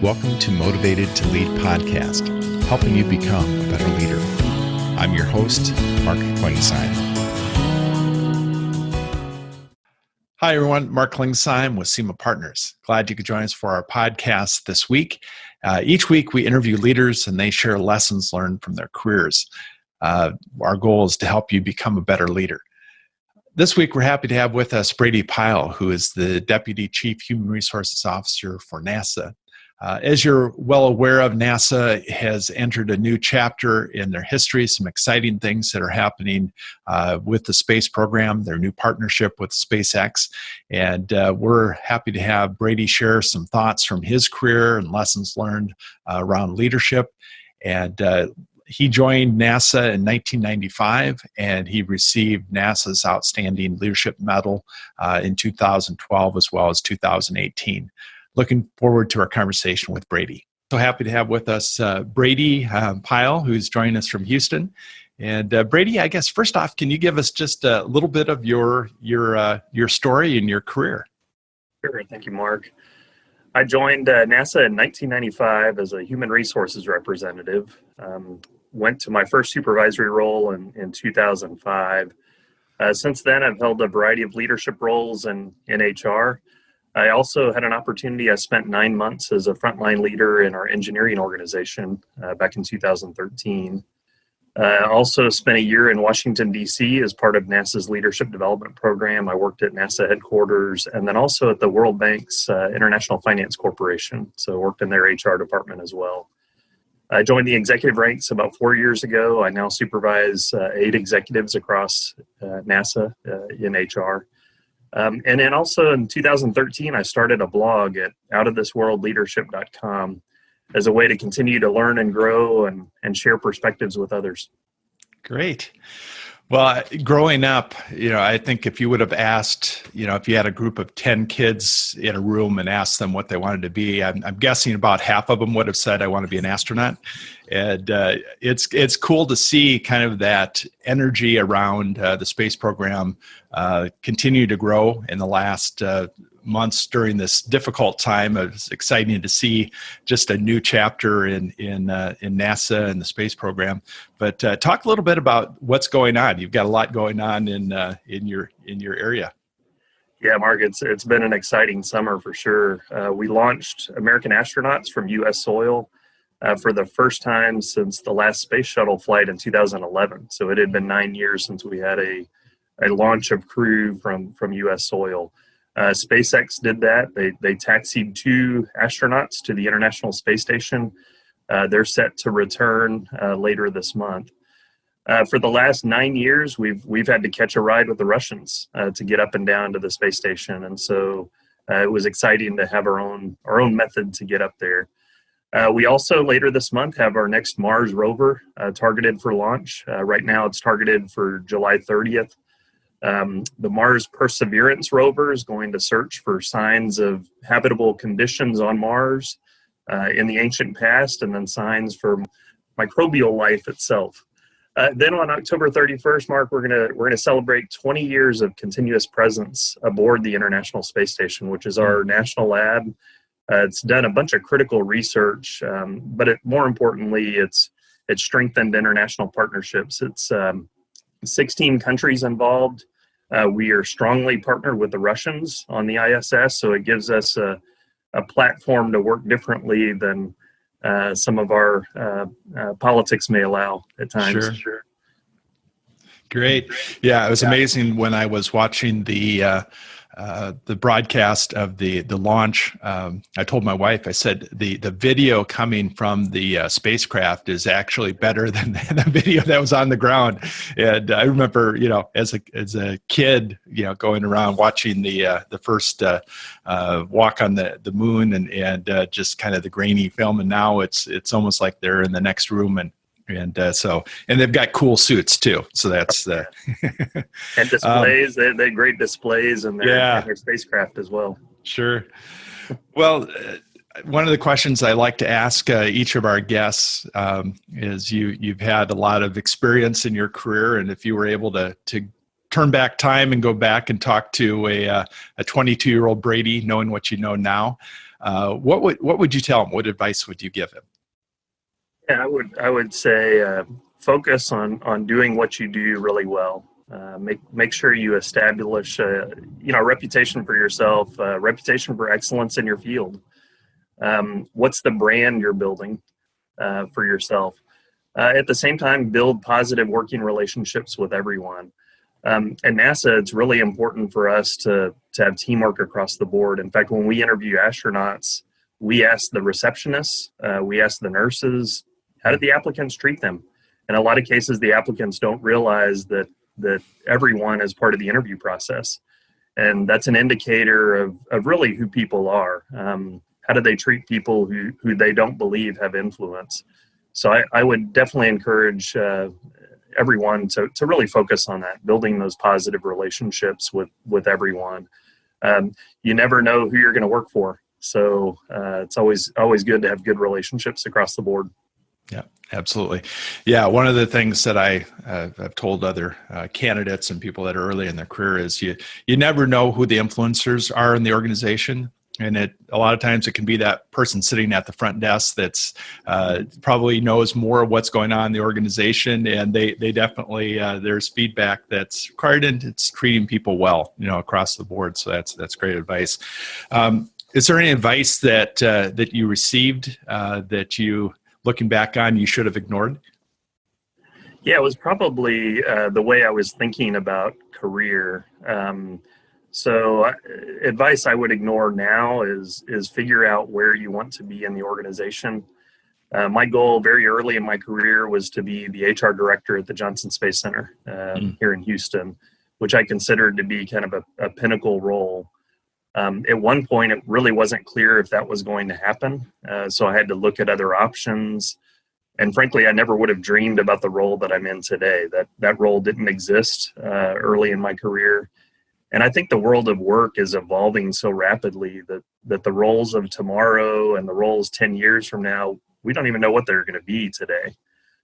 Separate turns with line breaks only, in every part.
Welcome to Motivated to Lead podcast, helping you become a better leader. I'm your host, Mark Klingsheim. Hi, everyone. Mark Klingsheim with SEMA Partners. Glad you could join us for our podcast this week. Each week, we interview leaders and they share lessons learned from their careers. Our goal is to help you become a better leader. This week, we're happy to have with us Brady Pyle, who is the Deputy Chief Human Resources Officer for NASA. As you're well aware of, NASA has entered a new chapter in their history, some exciting things that are happening with the space program, their new partnership with SpaceX. And we're happy to have Brady share some thoughts from his career and lessons learned around leadership. And he joined NASA in 1995, and he received NASA's Outstanding Leadership Medal in 2012 as well as 2018. Looking forward to our conversation with Brady. So happy to have with us Brady Pyle, who's joining us from Houston. And Brady, I guess first off, can you give us just a little bit of your story and your career?
Sure, thank you, Mark. I joined NASA in 1995 as a human resources representative. Went to my first supervisory role in 2005. Since then, I've held a variety of leadership roles in HR. I also had an opportunity. I spent 9 months as a frontline leader in our engineering organization back in 2013. I also spent a year in Washington, D.C. as part of NASA's leadership development program. I worked at NASA headquarters and then also at the World Bank's International Finance Corporation. So I worked in their HR department as well. I joined the executive ranks about 4 years ago. I now supervise 8 executives across NASA in HR. And then also in 2013, I started a blog at outofthisworldleadership.com as a way to continue to learn and grow and share perspectives with others. Great.
Well, growing up, I think if you would have asked, if you had a group of 10 kids in a room and asked them what they wanted to be, I'm guessing about half of them would have said, I want to be an astronaut. And it's cool to see kind of that energy around the space program continue to grow in the last months during this difficult time. It's exciting to see just a new chapter in NASA and the space program. But talk a little bit about what's going on. You've got a lot going on in your area.
Yeah, Mark, it's been an exciting summer for sure. We launched American astronauts from U.S. soil for the first time since the last space shuttle flight in 2011. So it had been 9 years since we had a launch of crew from U.S. soil. SpaceX did that. They taxied 2 astronauts to the International Space Station. They're set to return later this month. For the last 9 years, we've had to catch a ride with the Russians to get up and down to the space station, and so it was exciting to have our own method to get up there. We also later this month have our next Mars rover targeted for launch. Right now, it's targeted for July 30th. The Mars Perseverance rover is going to search for signs of habitable conditions on Mars in the ancient past, and then signs for microbial life itself. Then on October 31st, Mark, we're gonna celebrate 20 years of continuous presence aboard the International Space Station, which is our national lab. It's done a bunch of critical research, but more importantly, it's strengthened international partnerships. It's 16 countries involved. We are strongly partnered with the Russians on the ISS, so it gives us a platform to work differently than some of our politics may allow at times.
Sure. Great. Yeah, it was amazing when I was watching the broadcast of the launch. I told my wife, I said, the video coming from the spacecraft is actually better than the video that was on the ground. And I remember, as a kid, going around watching the first walk on the moon and just kind of the grainy film. And now it's almost like they're in the next room and they've got cool suits too. So that's
and displays. They had great displays in their spacecraft as well.
Sure. Well, one of the questions I like to ask each of our guests is you've had a lot of experience in your career, and if you were able to turn back time and go back and talk to a 22-year-old Brady, knowing what you know now, What would you tell him? What advice would you give him?
Yeah, I would say focus on doing what you do really well. Make sure you establish a reputation for yourself, a reputation for excellence in your field. What's the brand you're building for yourself? At the same time, build positive working relationships with everyone. At NASA, it's really important for us to have teamwork across the board. In fact, when we interview astronauts, we ask the receptionists, we ask the nurses, how did the applicants treat them? In a lot of cases, the applicants don't realize that everyone is part of the interview process. And that's an indicator of really who people are. How do they treat people who they don't believe have influence? So I would definitely encourage everyone to really focus on that, building those positive relationships with everyone. You never know who you're going to work for. So it's always good to have good relationships across the board.
Yeah, absolutely. Yeah, one of the things that I've told other candidates and people that are early in their career is you never know who the influencers are in the organization. And a lot of times it can be that person sitting at the front desk that's probably knows more of what's going on in the organization, and they definitely there's feedback that's required, and it's treating people well, across the board. So that's great advice. Is there any advice that you received that you, looking back on, you should have ignored?
Yeah, it was probably the way I was thinking about career. Advice I would ignore now is figure out where you want to be in the organization. My goal very early in my career was to be the HR director at the Johnson Space Center here in Houston, which I considered to be kind of a pinnacle role. At one point, it really wasn't clear if that was going to happen, so I had to look at other options. And frankly, I never would have dreamed about the role that I'm in today. That role didn't exist early in my career. And I think the world of work is evolving so rapidly that the roles of tomorrow and the roles 10 years from now, we don't even know what they're going to be today.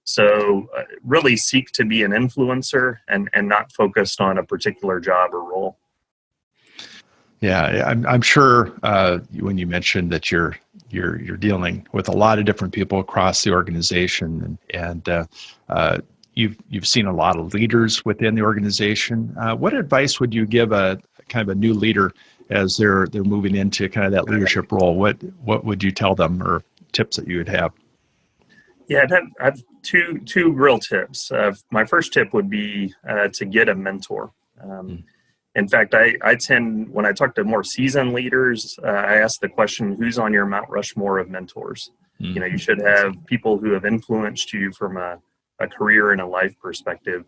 So really seek to be an influencer and not focused on a particular job or role.
Yeah, I'm sure when you mentioned that you're dealing with a lot of different people across the organization, and you've seen a lot of leaders within the organization. What advice would you give a kind of a new leader as they're moving into kind of that leadership role? What would you tell them, or tips that you would have?
Yeah, I have two real tips. My first tip would be to get a mentor. In fact, I tend, when I talk to more seasoned leaders, I ask the question, who's on your Mount Rushmore of mentors? You should have people who have influenced you from a career and a life perspective.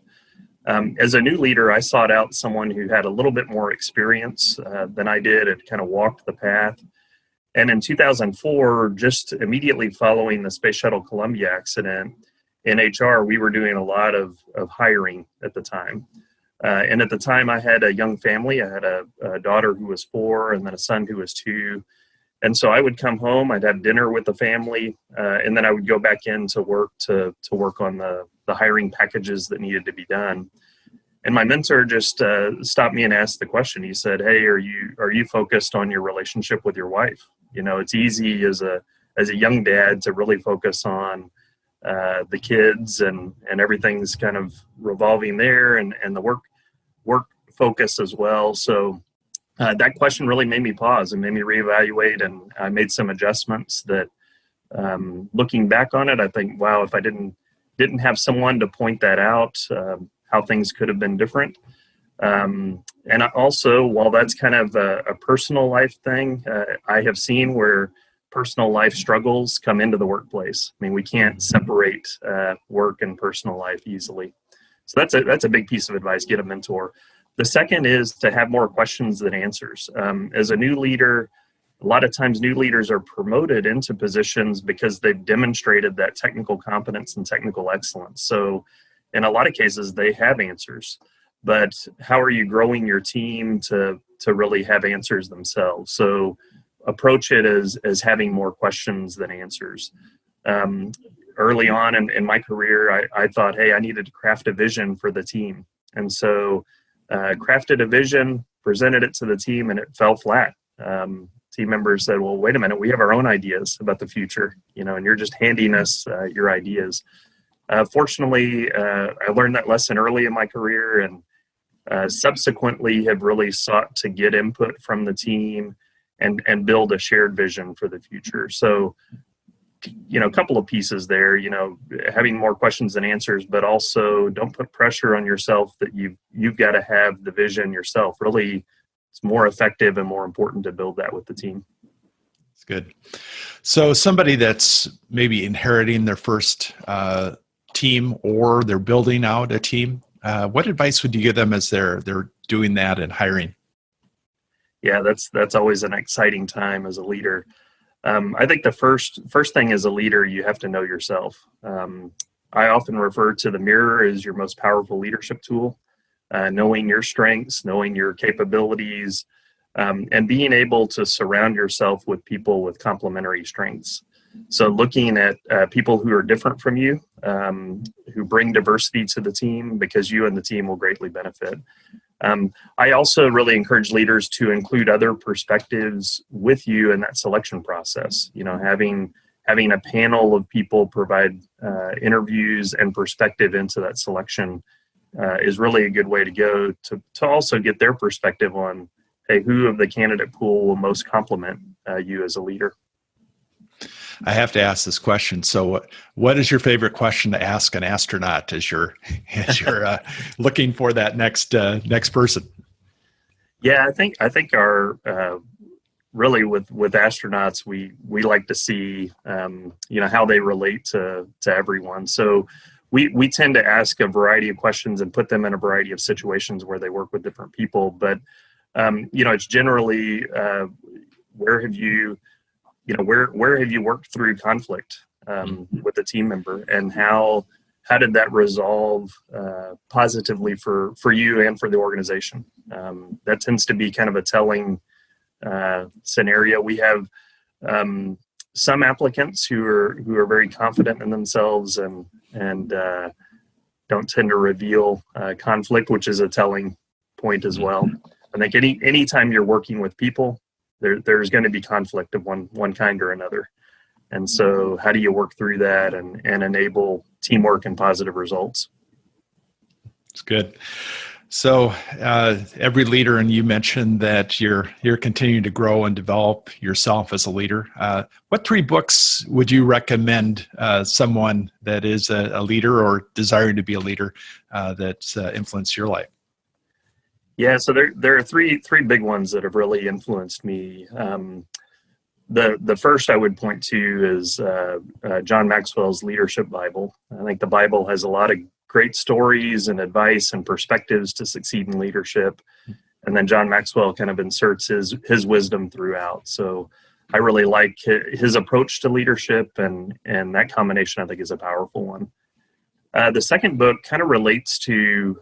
As a new leader, I sought out someone who had a little bit more experience than I did and kind of walked the path. And in 2004, just immediately following the Space Shuttle Columbia accident, in HR, we were doing a lot of hiring at the time. And at the time, I had a young family. I had a daughter who was 4 and then a son who was 2. And so I would come home, I'd have dinner with the family, and then I would go back into work to work on the hiring packages that needed to be done. And my mentor just stopped me and asked the question. He said, "Hey, are you focused on your relationship with your wife? It's easy as a young dad to really focus on the kids and everything's kind of revolving there and the work focus as well." So that question really made me pause and made me reevaluate, and I made some adjustments that looking back on it, I think, wow, if I didn't have someone to point that out, how things could have been different. And also, while that's kind of a personal life thing, I have seen where personal life struggles come into the workplace. I mean, we can't separate work and personal life easily. So that's a big piece of advice. Get a mentor. The second is to have more questions than answers. As a new leader, a lot of times new leaders are promoted into positions because they've demonstrated that technical competence and technical excellence. So in a lot of cases, they have answers. But how are you growing your team to really have answers themselves? So approach it as having more questions than answers. Early on in my career, I thought, hey, I needed to craft a vision for the team. And so crafted a vision, presented it to the team, and it fell flat. team members said, well, wait a minute, we have our own ideas about the future, and you're just handing us your ideas. Fortunately, I learned that lesson early in my career, and subsequently have really sought to get input from the team and build a shared vision for the future. So, a couple of pieces there, having more questions than answers, but also don't put pressure on yourself that you've got to have the vision yourself. Really, it's more effective and more important to build that with the team.
That's good. So somebody that's maybe inheriting their first team, or they're building out a team, what advice would you give them as they're doing that and hiring?
Yeah, that's always an exciting time as a leader. I think the first thing as a leader, you have to know yourself. I often refer to the mirror as your most powerful leadership tool. Knowing your strengths, knowing your capabilities, and being able to surround yourself with people with complementary strengths. So looking at people who are different from you, who bring diversity to the team, because you and the team will greatly benefit. I also really encourage leaders to include other perspectives with you in that selection process. Having a panel of people provide interviews and perspective into that selection is really a good way to go to also get their perspective on, hey, who of the candidate pool will most complement you as a leader.
I have to ask this question. So what is your favorite question to ask an astronaut as you're looking for that next person?
Yeah, I think our really with astronauts, we like to see how they relate to everyone. So we tend to ask a variety of questions and put them in a variety of situations where they work with different people. But it's generally where have you worked through conflict with a team member, and how did that resolve positively for you and for the organization? That tends to be kind of a telling scenario. We have some applicants who are very confident in themselves and don't tend to reveal conflict, which is a telling point as well. I think anytime you're working with people, there's going to be conflict of one kind or another. And so how do you work through that and enable teamwork and positive results?
It's good. So every leader, and you mentioned that you're continuing to grow and develop yourself as a leader. What 3 books would you recommend someone that is a leader or desiring to be a leader that's influenced your life?
Yeah, so there are three big ones that have really influenced me. The first I would point to is John Maxwell's Leadership Bible. I think the Bible has a lot of great stories and advice and perspectives to succeed in leadership. And then John Maxwell kind of inserts his wisdom throughout. So I really like his approach to leadership, and that combination I think is a powerful one. The second book kind of relates to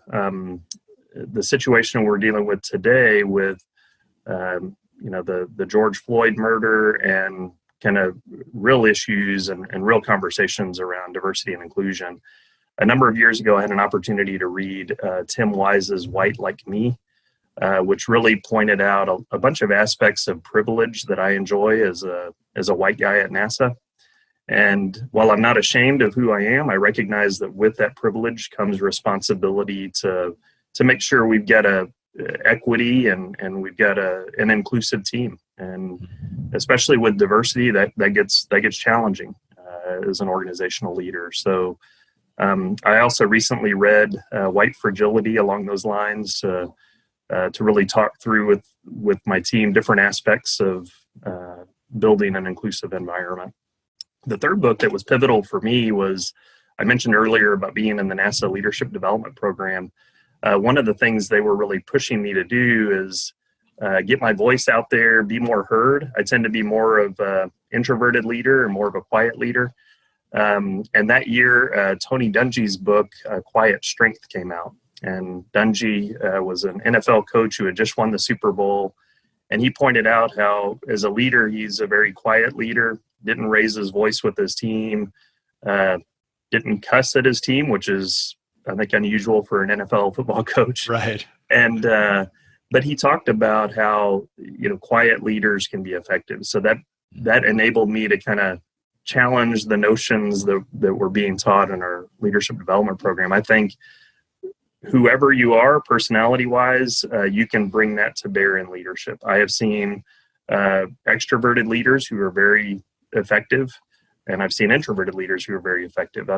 the situation we're dealing with today with the George Floyd murder, and kind of real issues and real conversations around diversity and inclusion. A number of years ago, I had an opportunity to read Tim Wise's White Like Me, which really pointed out a bunch of aspects of privilege that I enjoy as a white guy at NASA. And while I'm not ashamed of who I am, I recognize that with that privilege comes responsibility to make sure we've got equity and we've got an inclusive team. And especially with diversity, that gets challenging as an organizational leader. So I also recently read White Fragility along those lines to really talk through with my team different aspects of building an inclusive environment. The third book that was pivotal for me was, I mentioned earlier about being in the NASA Leadership Development Program. One of the things they were really pushing me to do is get my voice out there, be more heard. I tend to be more of an introverted leader and more of a quiet leader. And that year, Tony Dungy's book, Quiet Strength, came out. And Dungy was an NFL coach who had just won the Super Bowl. And he pointed out how, as a leader, he's a very quiet leader, didn't raise his voice with his team, didn't cuss at his team, which is, I think, unusual for an NFL football coach.
Right.
And but he talked about how, quiet leaders can be effective. So that enabled me to kind of challenge the notions that were being taught in our leadership development program. I think whoever you are, personality wise, you can bring that to bear in leadership. I have seen extroverted leaders who are very effective, and I've seen introverted leaders who are very effective.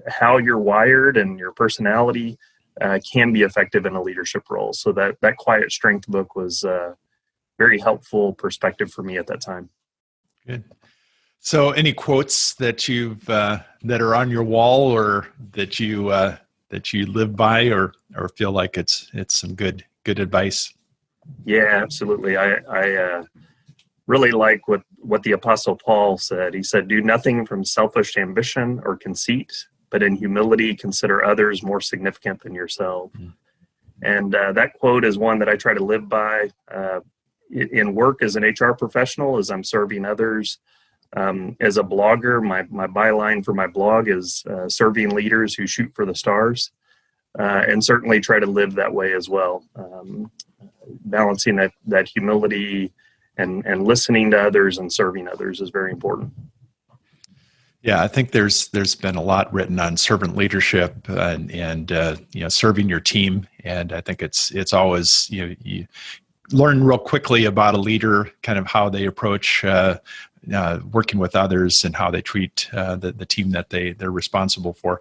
How you're wired and your personality can be effective in a leadership role. So that Quiet Strength book was very helpful perspective for me at that time.
Good. So, any quotes that you've that are on your wall, or that you live by, or feel like it's some good advice?
Yeah, absolutely. I really like what the Apostle Paul said. He said, "Do nothing from selfish ambition or conceit, but in humility consider others more significant than yourself." And that quote is one that I try to live by in work as an HR professional, as I'm serving others. As a blogger, my byline for my blog is serving leaders who shoot for the stars, and certainly try to live that way as well. Balancing that humility and listening to others and serving others is very important.
Yeah, I think there's been a lot written on servant leadership and serving your team, and I think it's always you learn real quickly about a leader, kind of how they approach working with others and how they treat the team that they're responsible for.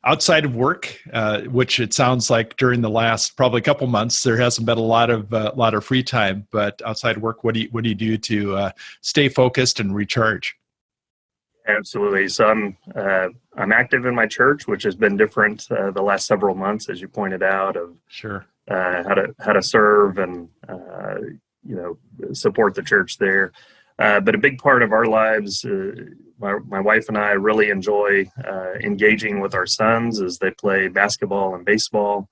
Outside of work, which it sounds like during the last probably couple months there hasn't been a lot of free time, but outside of work, what do you do to stay focused and recharge?
Absolutely. So I'm active in my church, which has been different the last several months, as you pointed out, of
Sure.
How to serve and support the church there. But a big part of our lives, my wife and I really enjoy engaging with our sons as they play basketball and baseball.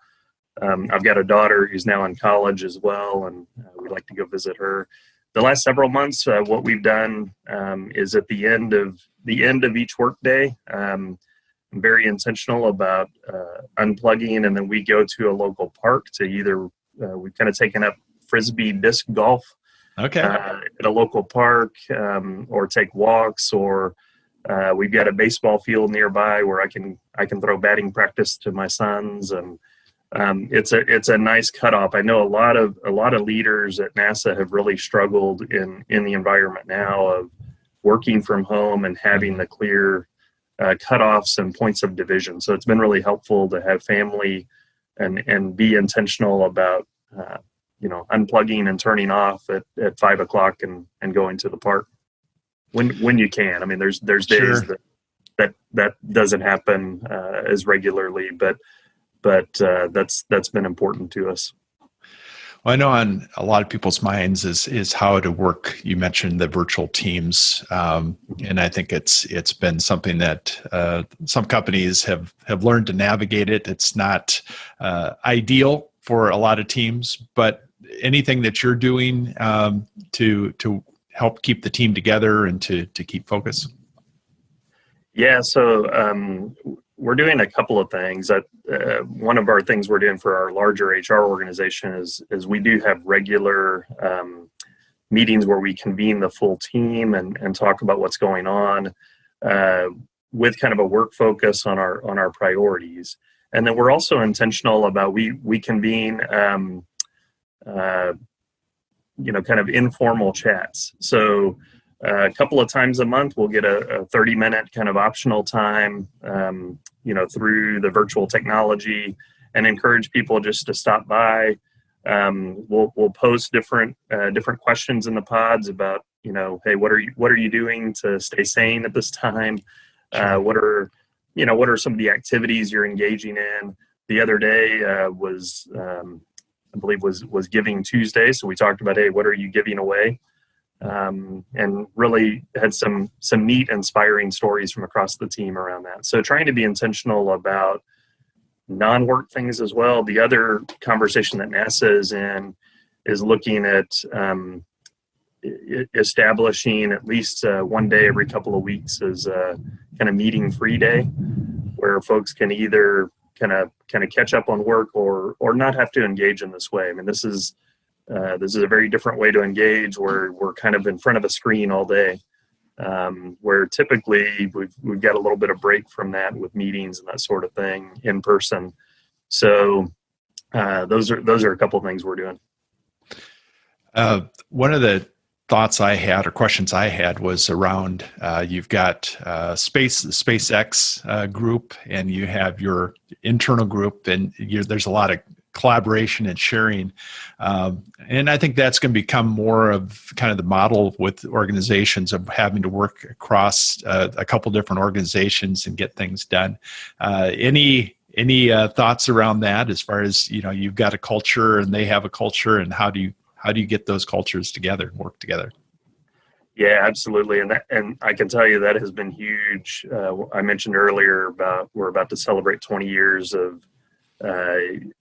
I've got a daughter who's now in college as well, and we'd like to go visit her. The last several months, what we've done is at the end of each workday, I'm very intentional about unplugging, and then we go to a local park to either we've kind of taken up frisbee disc golf at a local park, or take walks, or we've got a baseball field nearby where I can throw batting practice to my sons, and it's a nice cutoff. I know a lot of leaders at NASA have really struggled in the environment now of working from home and having the clear cutoffs and points of division. So it's been really helpful to have family and be intentional about unplugging and turning off at 5 o'clock and going to the park when you can. I mean, there's days
Sure.
that doesn't happen as regularly, but that's been important to us.
Well, I know on a lot of people's minds is how to work. You mentioned the virtual teams, and I think it's been something that some companies have learned to navigate it. It's not ideal for a lot of teams, but anything that you're doing to help keep the team together and to keep focus.
Yeah, so we're doing a couple of things. One of our things we're doing for our larger HR organization is we do have regular meetings where we convene the full team and talk about what's going on with kind of a work focus on our priorities. And then we're also intentional about we convene kind of informal chats. So a couple of times a month, we'll get a 30-minute kind of optional time, through the virtual technology, and encourage people just to stop by. We'll post different questions in the pods about, hey, what are you doing to stay sane at this time?
Sure.
What are some of the activities you're engaging in? The other day was I believe was Giving Tuesday, so we talked about, hey, what are you giving away? And really had some neat, inspiring stories from across the team around that. So trying to be intentional about non-work things as well. The other conversation that NASA is in is looking at establishing at least one day every couple of weeks as a kind of meeting free day, where folks can either kind of catch up on work or not have to engage in this way. I mean, this is a very different way to engage, where we're kind of in front of a screen all day, where typically we've got a little bit of break from that with meetings and that sort of thing in person. So those are a couple of things we're doing.
One of the thoughts I had, or questions I had, was around you've got the SpaceX group, and you have your internal group, and there's a lot of collaboration and sharing. And I think that's going to become more of kind of the model with organizations, of having to work across a couple different organizations and get things done. Any thoughts around that, as far as, you've got a culture and they have a culture, and how do you get those cultures together and work together?
Yeah, absolutely. And I can tell you that has been huge. I mentioned earlier we're about to celebrate 20 years of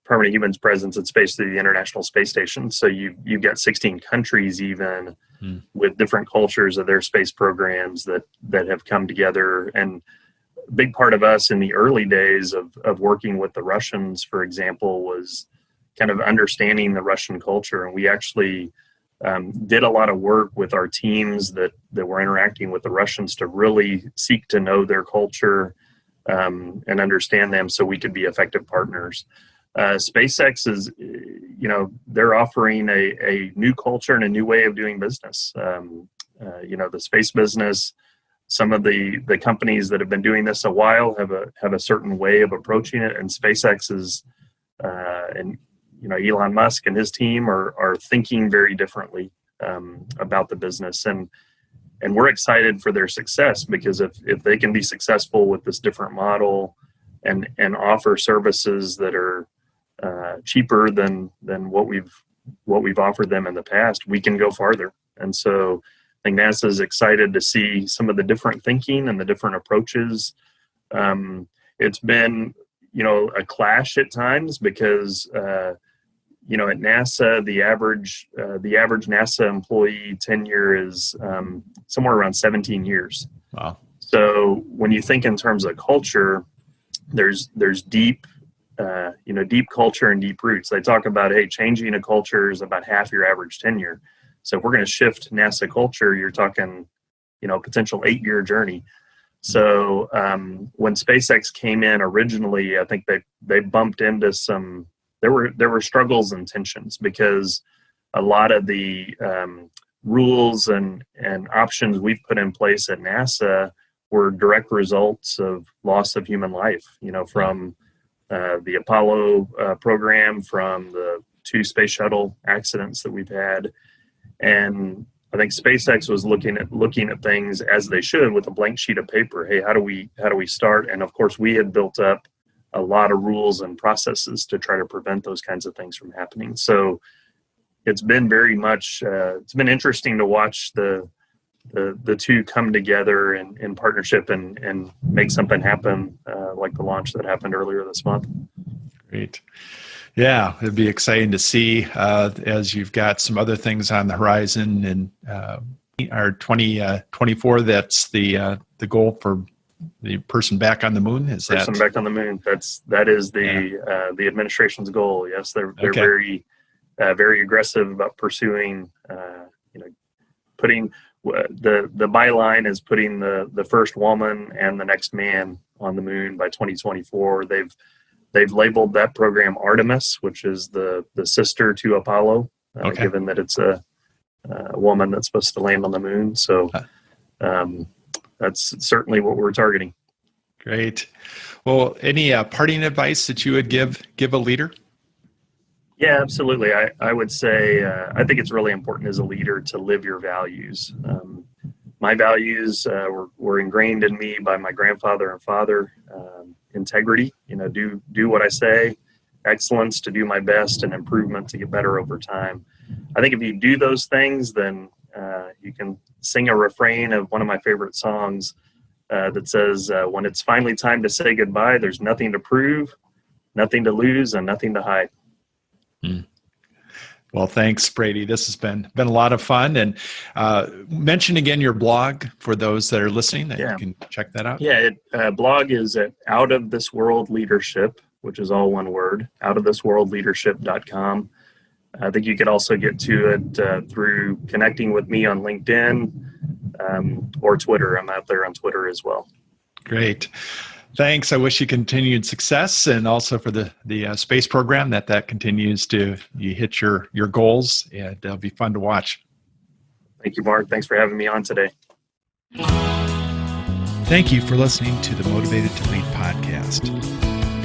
permanent humans presence in space through the International Space Station. So you've got 16 countries even with different cultures of their space programs that have come together. And a big part of us in the early days of working with the Russians, for example, was kind of understanding the Russian culture. And we actually did a lot of work with our teams that were interacting with the Russians to really seek to know their culture and understand them, so we could be effective partners. SpaceX is, they're offering a new culture and a new way of doing business. The space business, some of the companies that have been doing this a while have a certain way of approaching it, and SpaceX is, and Elon Musk and his team are thinking very differently about the business, and we're excited for their success, because if they can be successful with this different model and offer services that are cheaper than what we've offered them in the past, we can go farther. And so I think NASA is excited to see some of the different thinking and the different approaches. It's been a clash at times, because at NASA, the average NASA employee tenure is somewhere around 17 years.
Wow.
So when you think in terms of culture, there's deep, deep culture and deep roots. They talk about, hey, changing a culture is about half your average tenure. So if we're going to shift NASA culture, you're talking, potential 8-year journey. So when SpaceX came in originally, I think they bumped into some. There were struggles and tensions, because a lot of the rules and options we've put in place at NASA were direct results of loss of human life, from the Apollo program, from the 2 space shuttle accidents that we've had. And I think SpaceX was looking at things as they should, with a blank sheet of paper. Hey, how do we start? And of course, we had built up a lot of rules and processes to try to prevent those kinds of things from happening. So it's been very much, it's been interesting to watch the two come together in partnership and make something happen, like the launch that happened earlier this month.
Great. Yeah, it'd be exciting to see as you've got some other things on the horizon, and our 2024, that's the goal for the person back on the moon. Is that
person back on the moon? That is the administration's goal. Yes, they're very very aggressive about pursuing. Putting the byline is putting the first woman and the next man on the moon by 2024. They've labeled that program Artemis, which is the sister to Apollo, given that it's a woman that's supposed to land on the moon. So. That's certainly what we're targeting.
Great. Well, any parting advice that you would give a leader?
Yeah, absolutely. I would say I think it's really important as a leader to live your values. My values were ingrained in me by my grandfather and father. Integrity, do what I say, excellence, to do my best, and improvement to get better over time. I think if you do those things, then you can sing a refrain of one of my favorite songs that says, when it's finally time to say goodbye, there's nothing to prove, nothing to lose, and nothing to hide.
Well, thanks, Brady. This has been a lot of fun. And mention again your blog for those that are listening, that you can check that out.
Yeah, blog is at Out of This World Leadership. which is all one word, outofthisworldleadership.com. I think you could also get to it through connecting with me on LinkedIn or Twitter. I'm out there on Twitter as well.
Great. Thanks. I wish you continued success, and also for the space program that continues to you hit your goals, and it'll be fun to watch.
Thank you, Mark. Thanks for having me on today.
Thank you for listening to the Motivated to Lead podcast.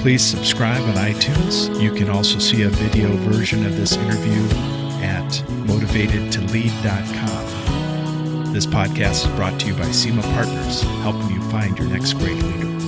Please subscribe on iTunes. You can also see a video version of this interview at motivatedtolead.com. This podcast is brought to you by SEMA Partners, helping you find your next great leader.